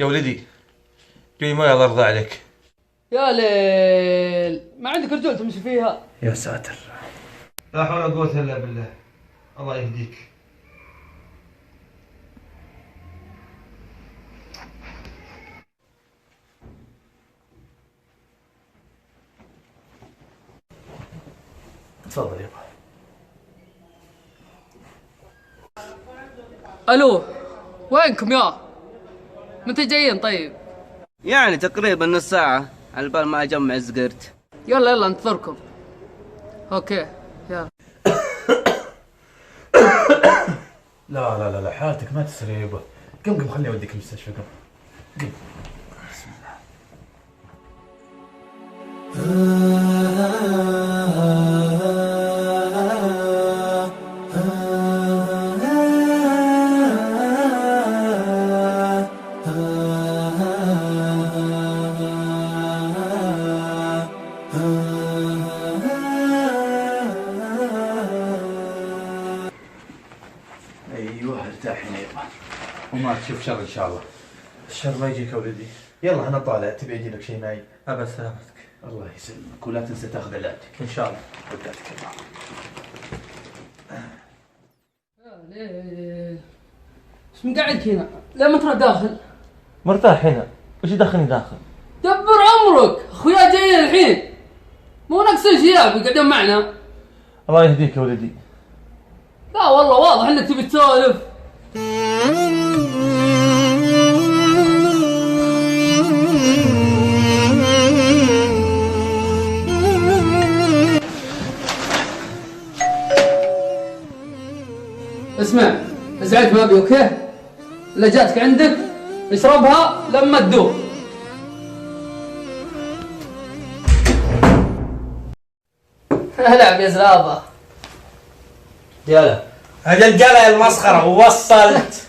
يا ولدي جاي ما الله يرضى عليك. يا ليل، ما عندك رجول تمشي فيها؟ يا ساتر. لا حول ولا قوة الا بالله. الله يهديك. تفضل يابا. الو، وينكم يا؟ متى جايين طيب؟ يعني تقريبا نص ساعة على بال ما أجمع الزقرت. يلا يلا انتظركم. اوكي يلا. لا لا لا لا، حالتك ما تسري يابا. قم خليني اوديك المستشفى. قم. بسم الله. ايوه ارتاح هنا يابا، وما تشوف شر ان شاء الله. الشر ما يجيك يا ولدي. يلا انا طالع، تبي اجي لك شيء معي؟ ابد سلامتك. الله يسلمك، ولا تنسى تاخذ علاجك. ان شاء الله. وداتك الله. يا ليل، ايش مقعد هنا؟ لا ما ترى داخل. مرتاح هنا، وش يدخلني داخل؟ دبر عمرك، اخويا جايين الحين، مو ناقصين ثياب يقعدون معنا. الله يهديك يا ولدي. لا والله واضح انك تبي تسولف. اسمع، ازعج ما ابي اوكي؟ اللي جاتك عندك اشربها لما تذوب. العب يا زلابه. يلا اجل جلا المسخره ووصلت.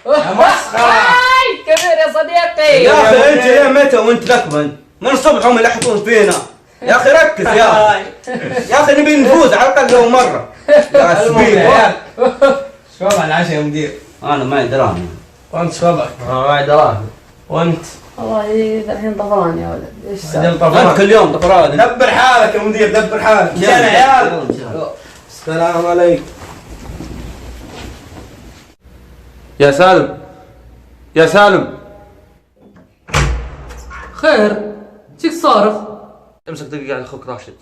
يا مسخرة. كبير يا صديقي. يا أخي أنت ليه متى وأنت لكمن؟ من الصبح هم يلحقون فينا. يا أخي ركز يا أخي. يا أخي نبي نفوز على الأقل لو مرة. يا سبيل. شو وضع العشاء يا مدير؟ أنا معي دراهم. وانت شو وضعك؟ معي دراهم. وأنت؟ والله الحين طفران يا ولد، ايش بعدين أنت طفران. كل يوم طفران. دبر حالك يا مدير، دبر حالك. مشان عيال. السلام عليكم. يا سالم، يا سالم. خير؟ شيك صارخ؟ امسك دقيقة على اخوك راشد.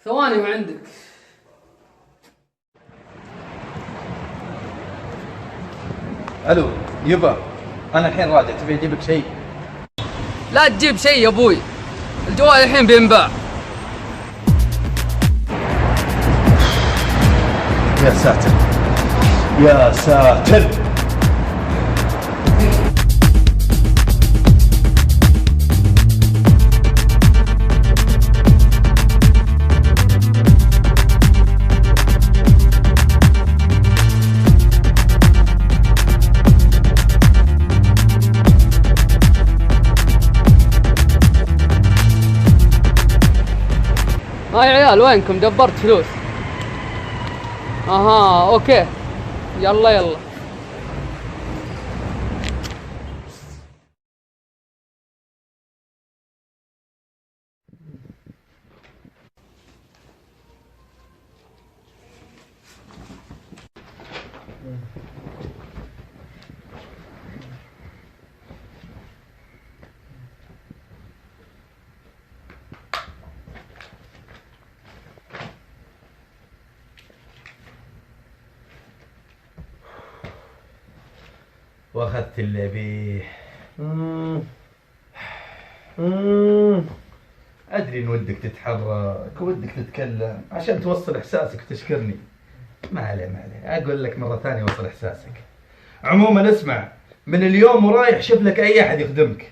ثواني ما عندك. الو يبا، انا الحين راجع، تبي اجيب لك شيء؟ لا تجيب شيء يا ابوي، الجوال الحين بينباع. يا ساتر يا ساتر. يا عيال وينكم؟ دبرت فلوس. اها اوكي، يلا يلا. واخذت اللي بيه. ادري ان ودك تتحرك ودك تتكلم عشان توصل احساسك وتشكرني. ما عليه ما عليه، اقول لك مره ثانيه وصل احساسك. عموما اسمع، من اليوم ورايح شوف لك اي احد يخدمك.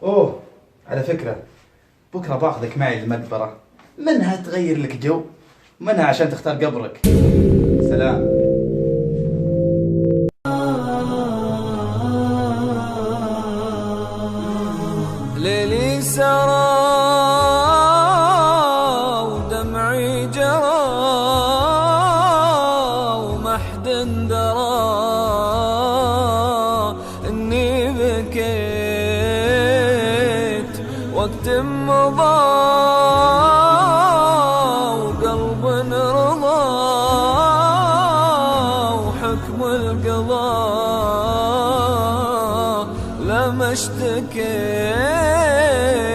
اوه على فكره، بكره باخذك معي المقبره، منها تغير لك جو، منها عشان تختار قبرك. سلام. ليلي سرى بكيت وقت مضى وقلب رضى وحكم القضاء لما اشتكيت